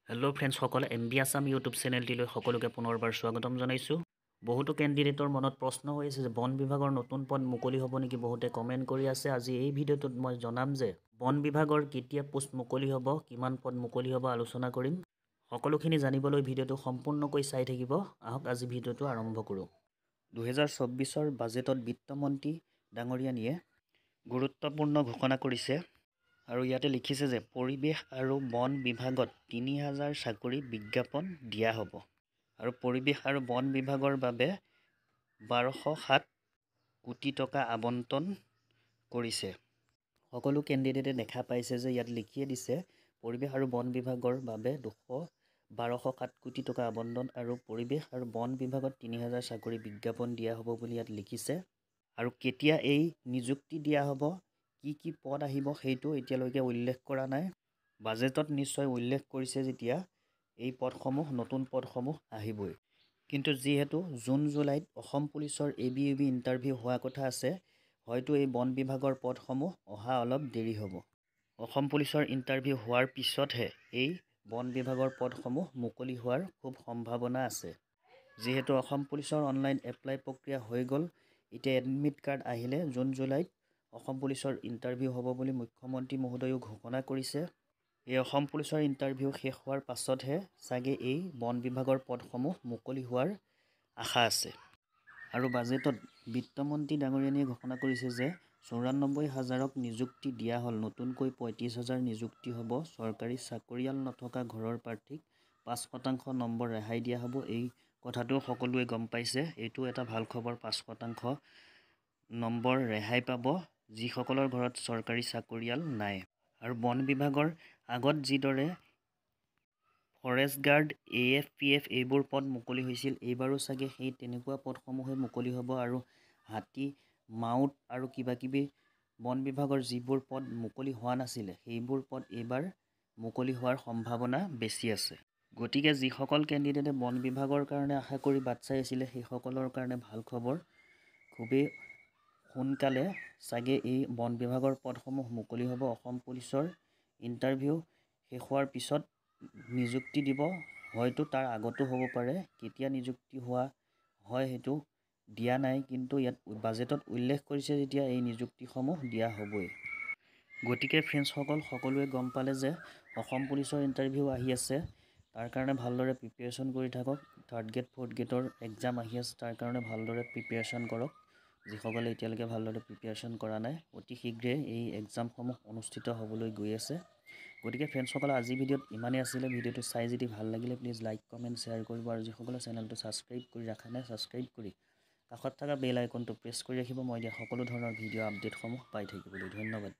Hello' ফ্ৰেণ্ডসকল, MB Assam YouTube চেনেলটিলৈ সকলোকে পুনৰবাৰ স্বাগতম জনাইছোঁ। বহুতো কেণ্ডিডেটৰ মনত প্ৰশ্ন হৈ আছে যে বন বিভাগৰ নতুন পদ মুকলি হ'ব নেকি। বহুতে কমেণ্ট কৰি আছে। আজি এই ভিডিঅ'টোত মই জনাম যে বন বিভাগৰ কেতিয়া পোষ্ট মুকলি হ'ব, কিমান পদ মুকলি হ'ব আলোচনা কৰিম। সকলোখিনি জানিবলৈ ভিডিঅ'টো সম্পূৰ্ণকৈ চাই থাকিব। আহক আজি ভিডিঅ'টো আৰম্ভ কৰোঁ। 2024 বাজেটত বিত্তমন্ত্ৰী ডাঙৰীয়ানীয়ে গুৰুত্বপূৰ্ণ ঘোষণা কৰিছে আৰু ইয়াতে লিখিছে যে পৰিৱেশ আৰু বন বিভাগত 3000 চাকৰি বিজ্ঞাপন দিয়া হ'ব আৰু পৰিৱেশ আৰু বন বিভাগৰ বাবে 1207 কোটি টকা আবণ্টন কৰিছে। সকলো কেণ্ডিডেটে দেখা পাইছে যে ইয়াত লিখিয়ে দিছে পৰিৱেশ আৰু বন বিভাগৰ বাবে 1207 কোটি টকা আবণ্টন আৰু পৰিৱেশ আৰু বন বিভাগত 3000 চাকৰি বিজ্ঞাপন দিয়া হ'ব বুলি ইয়াত লিখিছে। আৰু কেতিয়া এই নিযুক্তি দিয়া হ'ব, কি পদ আহিব সেইটো এতিয়ালৈকে উল্লেখ কৰা নাই। বাজেটত নিশ্চয় উল্লেখ কৰিছে যেতিয়া এই পদসমূহ নতুন পদসমূহ আহিবই। কিন্তু যিহেতু জুন জুলাইত অসম পুলিচৰ ABUB ইণ্টাৰভিউ হোৱা কথা আছে, হয়তো এই বন বিভাগৰ পদসমূহ অহা অলপ দেৰি হ'ব। অসম পুলিচৰ ইণ্টাৰভিউ হোৱাৰ পিছতহে এই বন বিভাগৰ পদসমূহ মুকলি হোৱাৰ খুব সম্ভাৱনা আছে। যিহেতু অসম পুলিচৰ অনলাইন এপ্লাই প্ৰক্ৰিয়া হৈ গ'ল, এতিয়া এডমিট কাৰ্ড আহিলে জুন জুলাইত অসম পুলিচৰ ইণ্টাৰভিউ হ'ব বুলি মুখ্যমন্ত্ৰী মহোদয়েও ঘোষণা কৰিছে। এই অসম পুলিচৰ ইণ্টাৰভিউ শেষ হোৱাৰ পাছতহে চাগে এই বন বিভাগৰ পদসমূহ মুকলি হোৱাৰ আশা আছে। আৰু বাজেটত বিত্তমন্ত্ৰী ডাঙৰীয়ানীয়ে ঘোষণা কৰিছে যে 94,000ক নিযুক্তি দিয়া হ'ল। নতুনকৈ 35,000 নিযুক্তি হ'ব। চৰকাৰী চাকৰিয়াল নথকা ঘৰৰ প্ৰাৰ্থীক 5% নম্বৰ ৰেহাই দিয়া হ'ব। এই কথাটো সকলোৱে গম পাইছে। এইটো এটা ভাল খবৰ। 5% নম্বৰ ৰেহাই পাব যিসকলৰ ঘৰত চৰকাৰী চাকৰিয়াল নাই। আৰু বন বিভাগৰ আগত যিদৰে ফৰেষ্ট গাৰ্ড, AFPF এইবোৰ পদ মুকলি হৈছিল, এইবাৰো চাগে সেই তেনেকুৱা পদসমূহে মুকলি হ'ব। আৰু হাতী, মাউত আৰু কিবাকিবি বন বিভাগৰ যিবোৰ পদ মুকলি হোৱা নাছিলে, সেইবোৰ পদ এইবাৰ মুকলি হোৱাৰ সম্ভাৱনা বেছি আছে। গতিকে যিসকল কেণ্ডিডেটে বন বিভাগৰ কাৰণে আশা কৰি বাট চাই আছিলে, সেইসকলৰ কাৰণে ভাল খবৰ। খুবেই সোনকালে চাগে এই বন বিভাগৰ পদসমূহ মুকলি হ'ব। অসম পুলিচৰ ইণ্টাৰভিউ শেষ হোৱাৰ পিছত নিযুক্তি দিব, হয়তো তাৰ আগতো হ'ব পাৰে। কেতিয়া নিযুক্তি হোৱা হয় সেইটো দিয়া নাই, কিন্তু ইয়াত বাজেটত উল্লেখ কৰিছে যেতিয়া এই নিযুক্তিসমূহ দিয়া হ'বই। গতিকে ফ্ৰেণ্ডছসকল, সকলোৱে গম পালে যে অসম পুলিচৰ ইণ্টাৰভিউ আহি আছে। তাৰ কাৰণে ভালদৰে প্ৰিপেৰেশ্যন কৰি থাকক। 3rd গ্ৰেড 4th গ্ৰেডৰ এক্সাম আহি আছে, তাৰ কাৰণে ভালদৰে প্ৰিপেৰেশ্যন কৰক। যিসকলে এতিয়ালৈকে ভালদৰে প্ৰিপেৰেশ্যন কৰা নাই, অতি শীঘ্ৰে এই এক্সামসমূহ অনুষ্ঠিত হ'বলৈ গৈ আছে। গতিকে ফ্ৰেণ্ডছসকল, আজি ভিডিঅ'ত ইমানেই আছিলে। ভিডিঅ'টো চাই যদি ভাল লাগিলে প্লিজ লাইক, কমেণ্ট, শ্বেয়াৰ কৰিব। আৰু যিসকলে চেনেলটো ছাবস্ক্ৰাইব কৰি ৰখা নাই, ছাবস্ক্ৰাইব কৰি কাষত থকা বেল আইকনটো প্ৰেছ কৰি ৰাখিব। মই দিয়া সকলো ধৰণৰ ভিডিঅ' আপডেটসমূহ পাই থাকিবলৈ। ধন্যবাদ।